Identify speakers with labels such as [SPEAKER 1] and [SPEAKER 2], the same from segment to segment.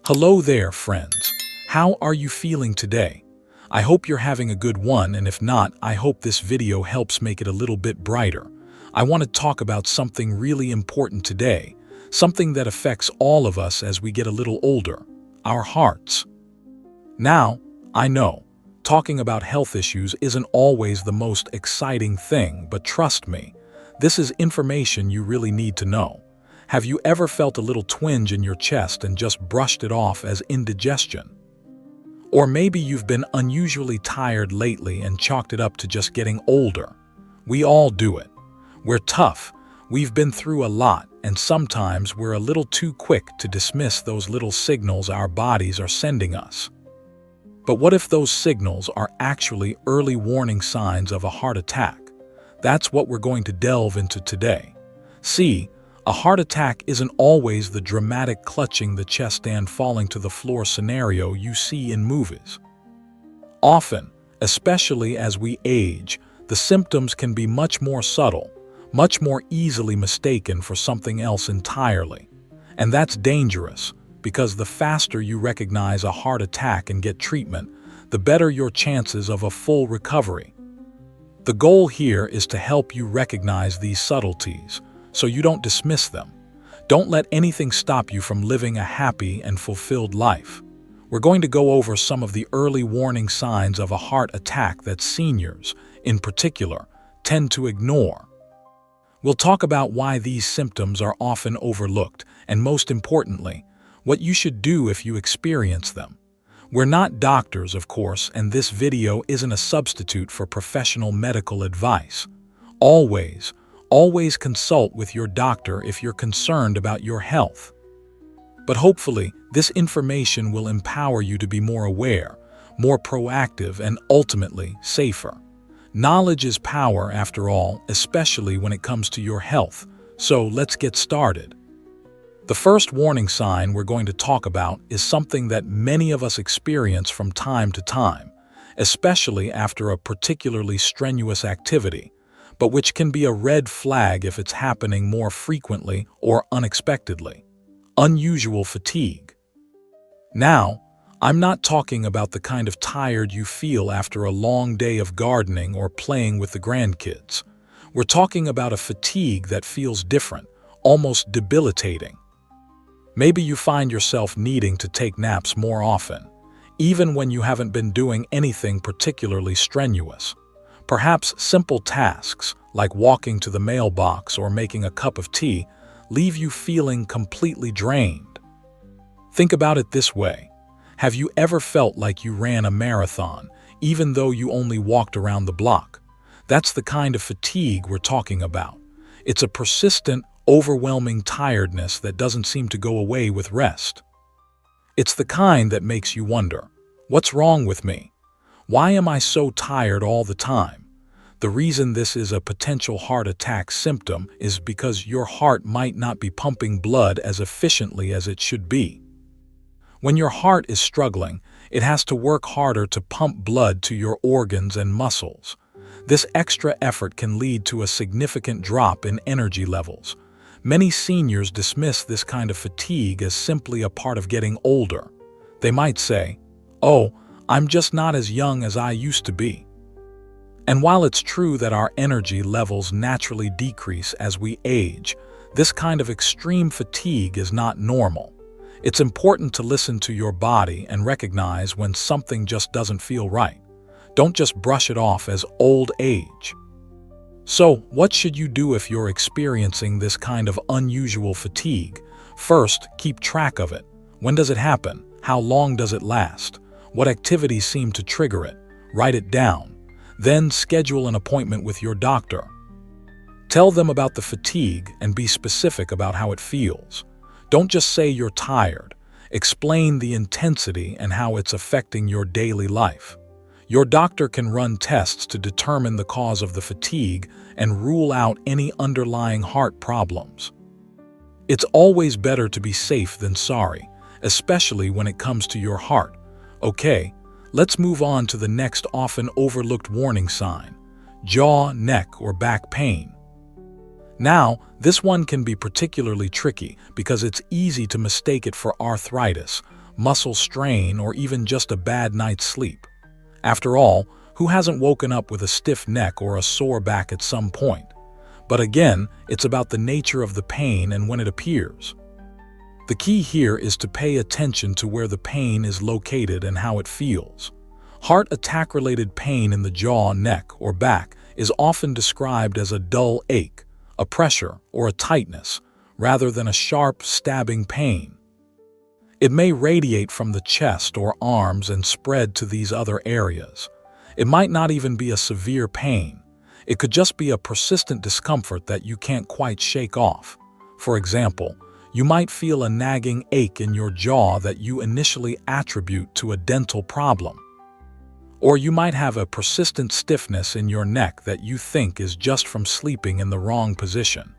[SPEAKER 1] Hello there, friends. How are you feeling today? I hope you're having a good one, and if not, I hope this video helps make it a little bit brighter. I want to talk about something really important today, something that affects all of us as we get a little older, our hearts. Now, I know, talking about health issues isn't always the most exciting thing, but trust me, this is information you really need to know. Have you ever felt a little twinge in your chest and just brushed it off as indigestion? Or maybe you've been unusually tired lately and chalked it up to just getting older. We all do it. We're tough, we've been through a lot, and sometimes we're a little too quick to dismiss those little signals our bodies are sending us. But what if those signals are actually early warning signs of a heart attack? That's what we're going to delve into today. See, a heart attack isn't always the dramatic clutching the chest and falling to the floor scenario you see in movies. Often, especially as we age, the symptoms can be much more subtle, much more easily mistaken for something else entirely. And that's dangerous, because the faster you recognize a heart attack and get treatment, the better your chances of a full recovery. The goal here is to help you recognize these subtleties, so you don't dismiss them. Don't let anything stop you from living a happy and fulfilled life. We're going to go over some of the early warning signs of a heart attack that seniors, in particular, tend to ignore. We'll talk about why these symptoms are often overlooked, and most importantly, what you should do if you experience them. We're not doctors, of course, and this video isn't a substitute for professional medical advice. Always consult with your doctor if you're concerned about your health. But hopefully, this information will empower you to be more aware, more proactive, and ultimately safer. Knowledge is power, after all, especially when it comes to your health. So let's get started. The first warning sign we're going to talk about is something that many of us experience from time to time, especially after a particularly strenuous activity, but which can be a red flag if it's happening more frequently or unexpectedly. Unusual fatigue. Now, I'm not talking about the kind of tired you feel after a long day of gardening or playing with the grandkids. We're talking about a fatigue that feels different, almost debilitating. Maybe you find yourself needing to take naps more often, even when you haven't been doing anything particularly strenuous. Perhaps simple tasks, like walking to the mailbox or making a cup of tea, leave you feeling completely drained. Think about it this way. Have you ever felt like you ran a marathon, even though you only walked around the block? That's the kind of fatigue we're talking about. It's a persistent, overwhelming tiredness that doesn't seem to go away with rest. It's the kind that makes you wonder, what's wrong with me? Why am I so tired all the time? The reason this is a potential heart attack symptom is because your heart might not be pumping blood as efficiently as it should be. When your heart is struggling, it has to work harder to pump blood to your organs and muscles. This extra effort can lead to a significant drop in energy levels. Many seniors dismiss this kind of fatigue as simply a part of getting older. They might say, "Oh, I'm just not as young as I used to be." And while it's true that our energy levels naturally decrease as we age, this kind of extreme fatigue is not normal. It's important to listen to your body and recognize when something just doesn't feel right. Don't just brush it off as old age. So, what should you do if you're experiencing this kind of unusual fatigue? First, keep track of it. When does it happen? How long does it last? What activities seem to trigger it? Write it down. Then schedule an appointment with your doctor. Tell them about the fatigue and be specific about how it feels. Don't just say you're tired. Explain the intensity and how it's affecting your daily life. Your doctor can run tests to determine the cause of the fatigue and rule out any underlying heart problems. It's always better to be safe than sorry, especially when it comes to your heart. Okay, let's move on to the next often overlooked warning sign: jaw, neck, or back pain. Now, this one can be particularly tricky because it's easy to mistake it for arthritis, muscle strain, or even just a bad night's sleep. After all, who hasn't woken up with a stiff neck or a sore back at some point? But again, it's about the nature of the pain and when it appears. The key here is to pay attention to where the pain is located and how it feels. Heart attack-related pain in the jaw, neck, or back is often described as a dull ache, a pressure, or a tightness, rather than a sharp, stabbing pain. It may radiate from the chest or arms and spread to these other areas. It might not even be a severe pain. It could just be a persistent discomfort that you can't quite shake off. For example, you might feel a nagging ache in your jaw that you initially attribute to a dental problem. Or you might have a persistent stiffness in your neck that you think is just from sleeping in the wrong position.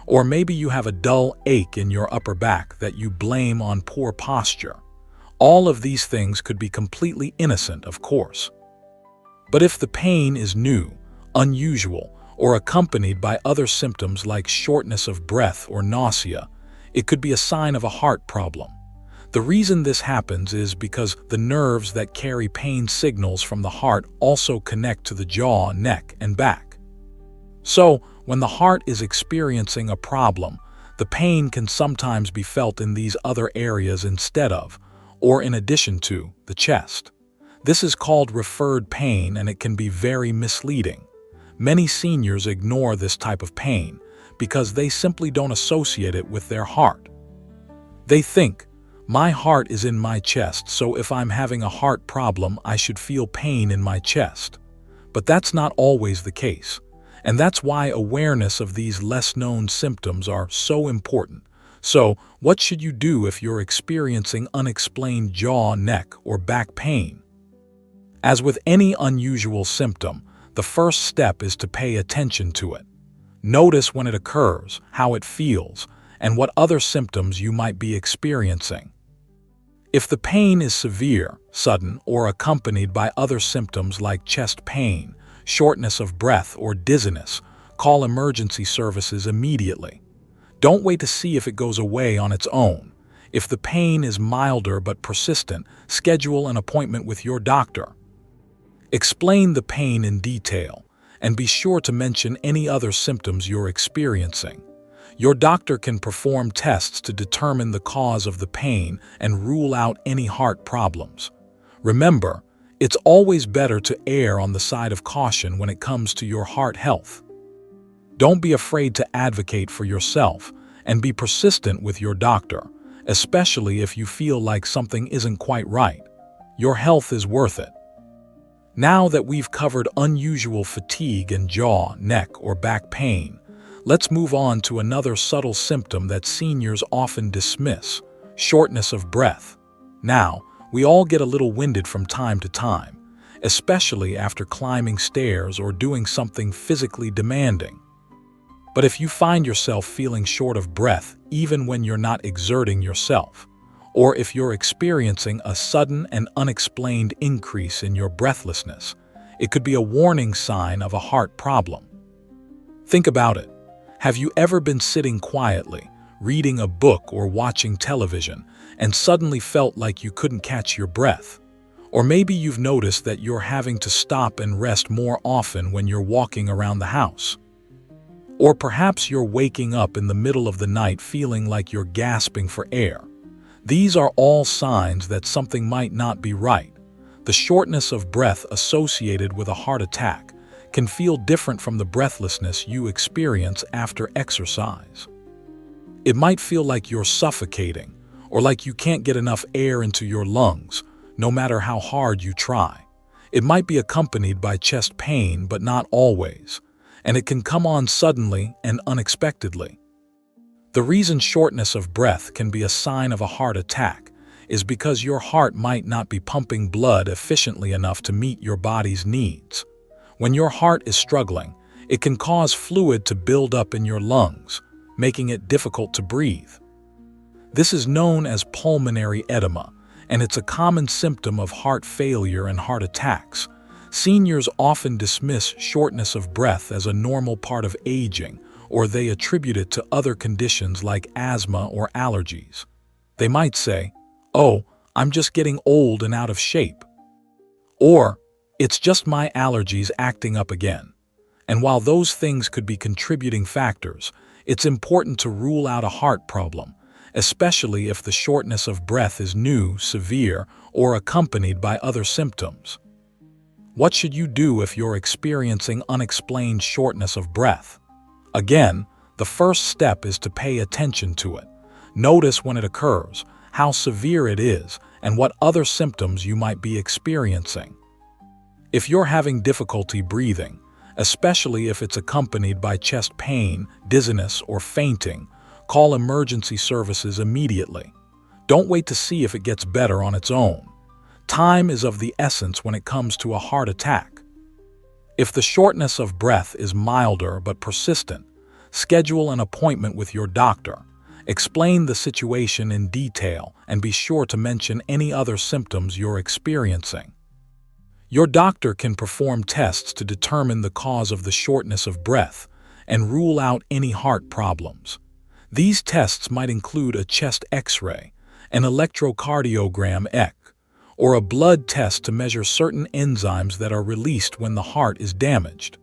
[SPEAKER 1] Or maybe you have a dull ache in your upper back that you blame on poor posture. All of these things could be completely innocent, of course. But if the pain is new, unusual, or accompanied by other symptoms like shortness of breath or nausea, it could be a sign of a heart problem. The reason this happens is because the nerves that carry pain signals from the heart also connect to the jaw, neck, and back. So, when the heart is experiencing a problem, the pain can sometimes be felt in these other areas instead of, or in addition to, the chest. This is called referred pain, and it can be very misleading. Many seniors ignore this type of pain because they simply don't associate it with their heart. They think, my heart is in my chest, so if I'm having a heart problem, I should feel pain in my chest. But that's not always the case. And that's why awareness of these less-known symptoms are so important. So, what should you do if you're experiencing unexplained jaw, neck, or back pain? As with any unusual symptom, the first step is to pay attention to it. Notice when it occurs, how it feels, and what other symptoms you might be experiencing. If the pain is severe, sudden, or accompanied by other symptoms like chest pain, shortness of breath, or dizziness, call emergency services immediately. Don't wait to see if it goes away on its own. If the pain is milder but persistent, schedule an appointment with your doctor. Explain the pain in detail, and be sure to mention any other symptoms you're experiencing. Your doctor can perform tests to determine the cause of the pain and rule out any heart problems. Remember, it's always better to err on the side of caution when it comes to your heart health. Don't be afraid to advocate for yourself and be persistent with your doctor, especially if you feel like something isn't quite right. Your health is worth it. Now that we've covered unusual fatigue and jaw, neck, or back pain, let's move on to another subtle symptom that seniors often dismiss: shortness of breath. Now, we all get a little winded from time to time, especially after climbing stairs or doing something physically demanding. But if you find yourself feeling short of breath even when you're not exerting yourself, or if you're experiencing a sudden and unexplained increase in your breathlessness, it could be a warning sign of a heart problem. Think about it. Have you ever been sitting quietly, reading a book or watching television, and suddenly felt like you couldn't catch your breath? Or maybe you've noticed that you're having to stop and rest more often when you're walking around the house. Or perhaps you're waking up in the middle of the night feeling like you're gasping for air. These are all signs that something might not be right. The shortness of breath associated with a heart attack can feel different from the breathlessness you experience after exercise. It might feel like you're suffocating, or like you can't get enough air into your lungs, no matter how hard you try. It might be accompanied by chest pain, but not always, and it can come on suddenly and unexpectedly. The reason shortness of breath can be a sign of a heart attack is because your heart might not be pumping blood efficiently enough to meet your body's needs. When your heart is struggling, it can cause fluid to build up in your lungs, making it difficult to breathe. This is known as pulmonary edema, and it's a common symptom of heart failure and heart attacks. Seniors often dismiss shortness of breath as a normal part of aging, or they attribute it to other conditions like asthma or allergies. They might say, "Oh, I'm just getting old and out of shape. Or, it's just my allergies acting up again. And while those things could be contributing factors, it's important to rule out a heart problem, especially if the shortness of breath is new, severe, or accompanied by other symptoms. What should you do if you're experiencing unexplained shortness of breath? Again, the first step is to pay attention to it. Notice when it occurs, how severe it is, and what other symptoms you might be experiencing. If you're having difficulty breathing, especially if it's accompanied by chest pain, dizziness, or fainting, call emergency services immediately. Don't wait to see if it gets better on its own. Time is of the essence when it comes to a heart attack. If the shortness of breath is milder but persistent, schedule an appointment with your doctor. Explain the situation in detail and be sure to mention any other symptoms you're experiencing. Your doctor can perform tests to determine the cause of the shortness of breath and rule out any heart problems. These tests might include a chest X-ray, an electrocardiogram (ECG), or a blood test to measure certain enzymes that are released when the heart is damaged.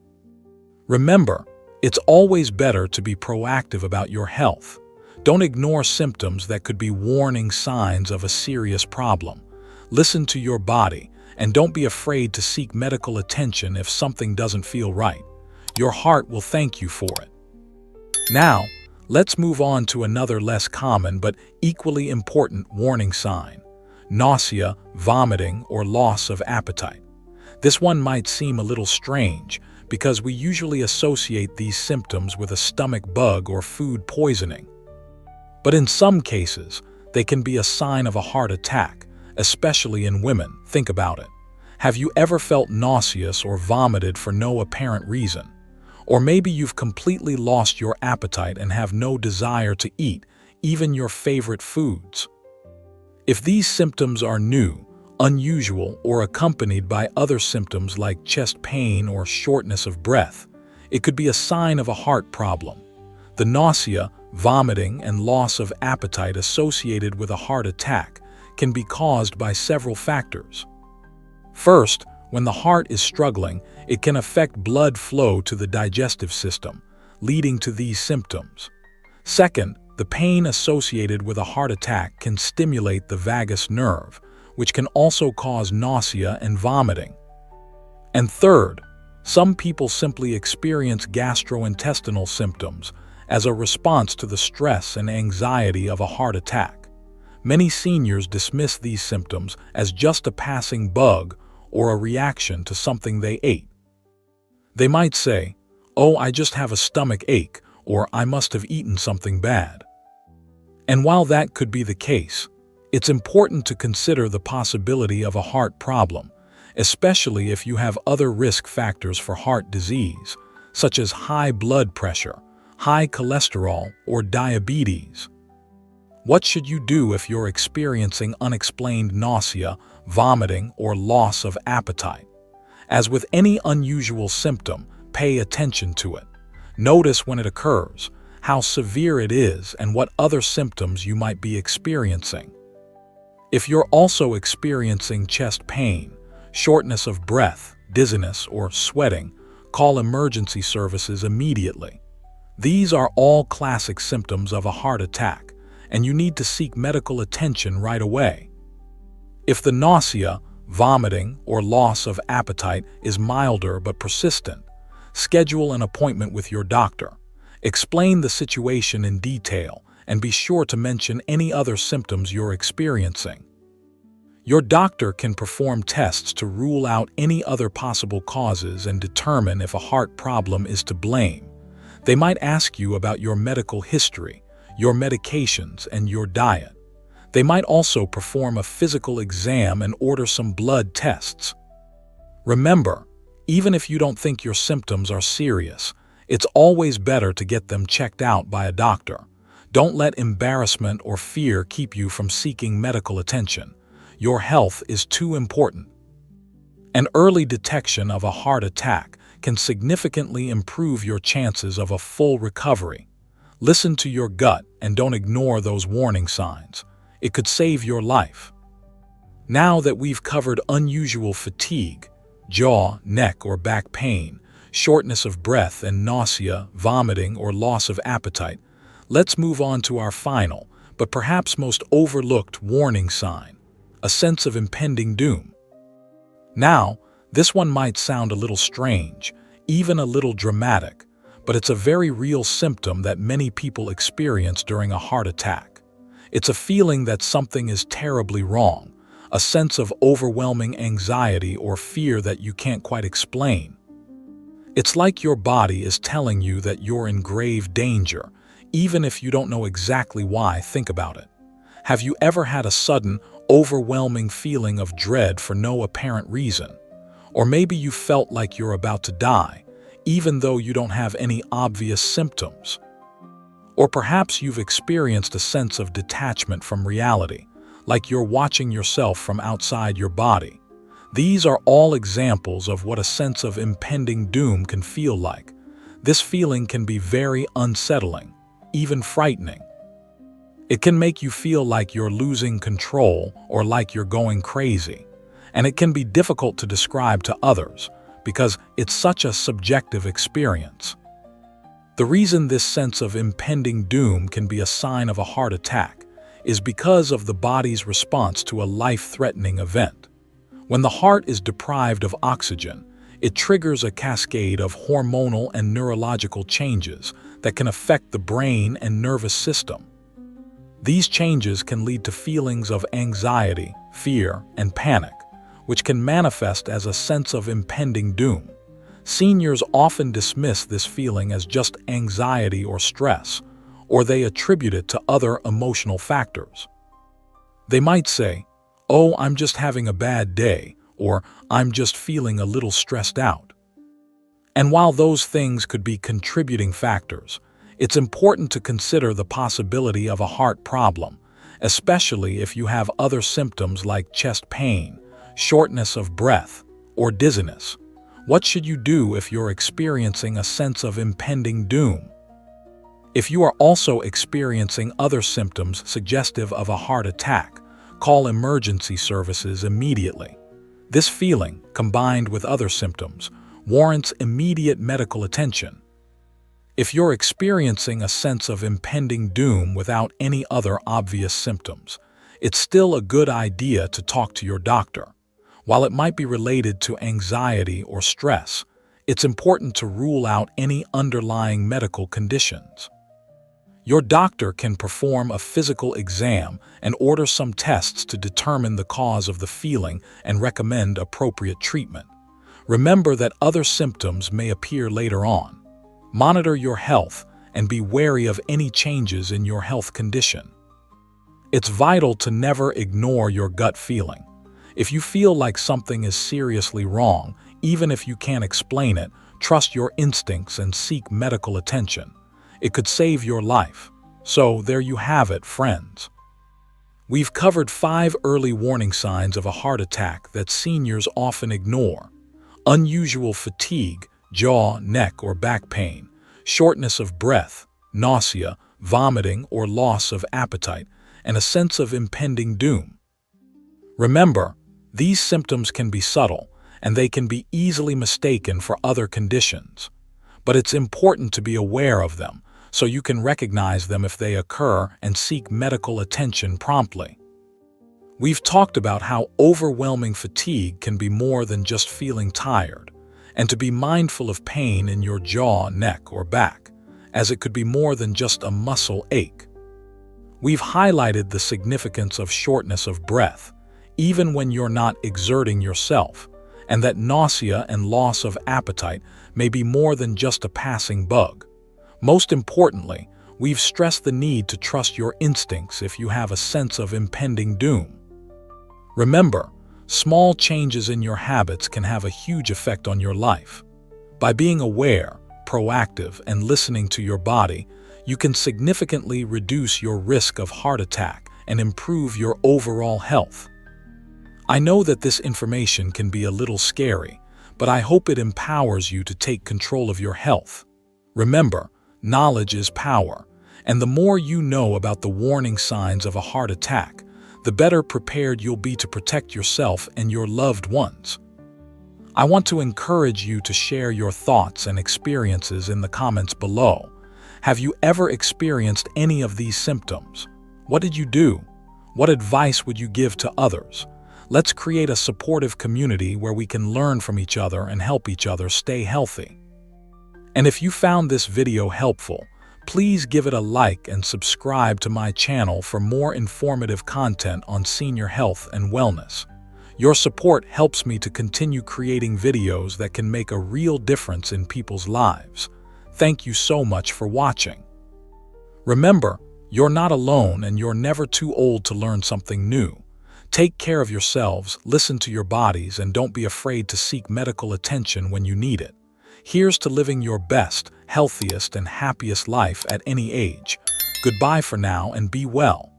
[SPEAKER 1] Remember, it's always better to be proactive about your health. Don't ignore symptoms that could be warning signs of a serious problem. Listen to your body, and don't be afraid to seek medical attention if something doesn't feel right. Your heart will thank you for it. Now, let's move on to another less common but equally important warning sign: nausea, vomiting, or loss of appetite. This one might seem a little strange because we usually associate these symptoms with a stomach bug or food poisoning. But in some cases, they can be a sign of a heart attack, especially in women. Think about it. Have you ever felt nauseous or vomited for no apparent reason? Or maybe you've completely lost your appetite and have no desire to eat, even your favorite foods. If these symptoms are new, unusual, or accompanied by other symptoms like chest pain or shortness of breath, it could be a sign of a heart problem. The nausea, vomiting, and loss of appetite associated with a heart attack can be caused by several factors. First, when the heart is struggling, it can affect blood flow to the digestive system, leading to these symptoms. Second, the pain associated with a heart attack can stimulate the vagus nerve, which can also cause nausea and vomiting. And third, some people simply experience gastrointestinal symptoms as a response to the stress and anxiety of a heart attack. Many seniors dismiss these symptoms as just a passing bug or a reaction to something they ate. They might say, "Oh, I just have a stomach ache," or "I must have eaten something bad." And while that could be the case, it's important to consider the possibility of a heart problem, especially if you have other risk factors for heart disease, such as high blood pressure, high cholesterol, or diabetes. What should you do if you're experiencing unexplained nausea, vomiting, or loss of appetite? As with any unusual symptom, pay attention to it. Notice when it occurs, how severe it is, and what other symptoms you might be experiencing. If you're also experiencing chest pain, shortness of breath, dizziness, or sweating, call emergency services immediately. These are all classic symptoms of a heart attack, and you need to seek medical attention right away. If the nausea, vomiting, or loss of appetite is milder but persistent, schedule an appointment with your doctor. Explain the situation in detail and be sure to mention any other symptoms you're experiencing. Your doctor can perform tests to rule out any other possible causes and determine if a heart problem is to blame. They might ask you about your medical history, your medications, and your diet. They might also perform a physical exam and order some blood tests. Remember, even if you don't think your symptoms are serious, it's always better to get them checked out by a doctor. Don't let embarrassment or fear keep you from seeking medical attention. Your health is too important. An early detection of a heart attack can significantly improve your chances of a full recovery. Listen to your gut and don't ignore those warning signs. It could save your life. Now that we've covered unusual fatigue, jaw, neck, or back pain, shortness of breath, and nausea, vomiting, or loss of appetite, let's move on to our final, but perhaps most overlooked warning sign, a sense of impending doom. Now, this one might sound a little strange, even a little dramatic, but it's a very real symptom that many people experience during a heart attack. It's a feeling that something is terribly wrong, a sense of overwhelming anxiety or fear that you can't quite explain. It's like your body is telling you that you're in grave danger, even if you don't know exactly why. Think about it. Have you ever had a sudden, overwhelming feeling of dread for no apparent reason? Or maybe you felt like you're about to die, even though you don't have any obvious symptoms. Or perhaps you've experienced a sense of detachment from reality, like you're watching yourself from outside your body. These are all examples of what a sense of impending doom can feel like. This feeling can be very unsettling, even frightening. It can make you feel like you're losing control or like you're going crazy. And it can be difficult to describe to others because it's such a subjective experience. The reason this sense of impending doom can be a sign of a heart attack is because of the body's response to a life-threatening event. When the heart is deprived of oxygen, it triggers a cascade of hormonal and neurological changes that can affect the brain and nervous system. These changes can lead to feelings of anxiety, fear, and panic, which can manifest as a sense of impending doom. Seniors often dismiss this feeling as just anxiety or stress, or they attribute it to other emotional factors. They might say, "Oh, I'm just having a bad day," or "I'm just feeling a little stressed out." And while those things could be contributing factors, it's important to consider the possibility of a heart problem, especially if you have other symptoms like chest pain, shortness of breath, or dizziness. What should you do if you're experiencing a sense of impending doom? If you are also experiencing other symptoms suggestive of a heart attack, call emergency services immediately. This feeling, combined with other symptoms, warrants immediate medical attention. If you're experiencing a sense of impending doom without any other obvious symptoms, it's still a good idea to talk to your doctor. While it might be related to anxiety or stress, it's important to rule out any underlying medical conditions. Your doctor can perform a physical exam and order some tests to determine the cause of the feeling and recommend appropriate treatment. Remember that other symptoms may appear later on. Monitor your health and be wary of any changes in your health condition. It's vital to never ignore your gut feeling. If you feel like something is seriously wrong, even if you can't explain it, trust your instincts and seek medical attention. It could save your life. So there you have it, friends. We've covered 5 early warning signs of a heart attack that seniors often ignore: unusual fatigue, jaw, neck, or back pain, shortness of breath, nausea, vomiting, or loss of appetite, and a sense of impending doom. Remember, these symptoms can be subtle, and they can be easily mistaken for other conditions. But it's important to be aware of them, so you can recognize them if they occur and seek medical attention promptly. We've talked about how overwhelming fatigue can be more than just feeling tired, and to be mindful of pain in your jaw, neck, or back, as it could be more than just a muscle ache. We've highlighted the significance of shortness of breath, even when you're not exerting yourself, and that nausea and loss of appetite may be more than just a passing bug. Most importantly, we've stressed the need to trust your instincts if you have a sense of impending doom. Remember, small changes in your habits can have a huge effect on your life. By being aware, proactive, and listening to your body, you can significantly reduce your risk of heart attack and improve your overall health. I know that this information can be a little scary, but I hope it empowers you to take control of your health. Remember, knowledge is power, and the more you know about the warning signs of a heart attack, the better prepared you'll be to protect yourself and your loved ones. I want to encourage you to share your thoughts and experiences in the comments below. Have you ever experienced any of these symptoms? What did you do? What advice would you give to others? Let's create a supportive community where we can learn from each other and help each other stay healthy. And if you found this video helpful, please give it a like and subscribe to my channel for more informative content on senior health and wellness. Your support helps me to continue creating videos that can make a real difference in people's lives. Thank you so much for watching. Remember, you're not alone and you're never too old to learn something new. Take care of yourselves, listen to your bodies, and don't be afraid to seek medical attention when you need it. Here's to living your best, healthiest, and happiest life at any age. Goodbye for now and be well.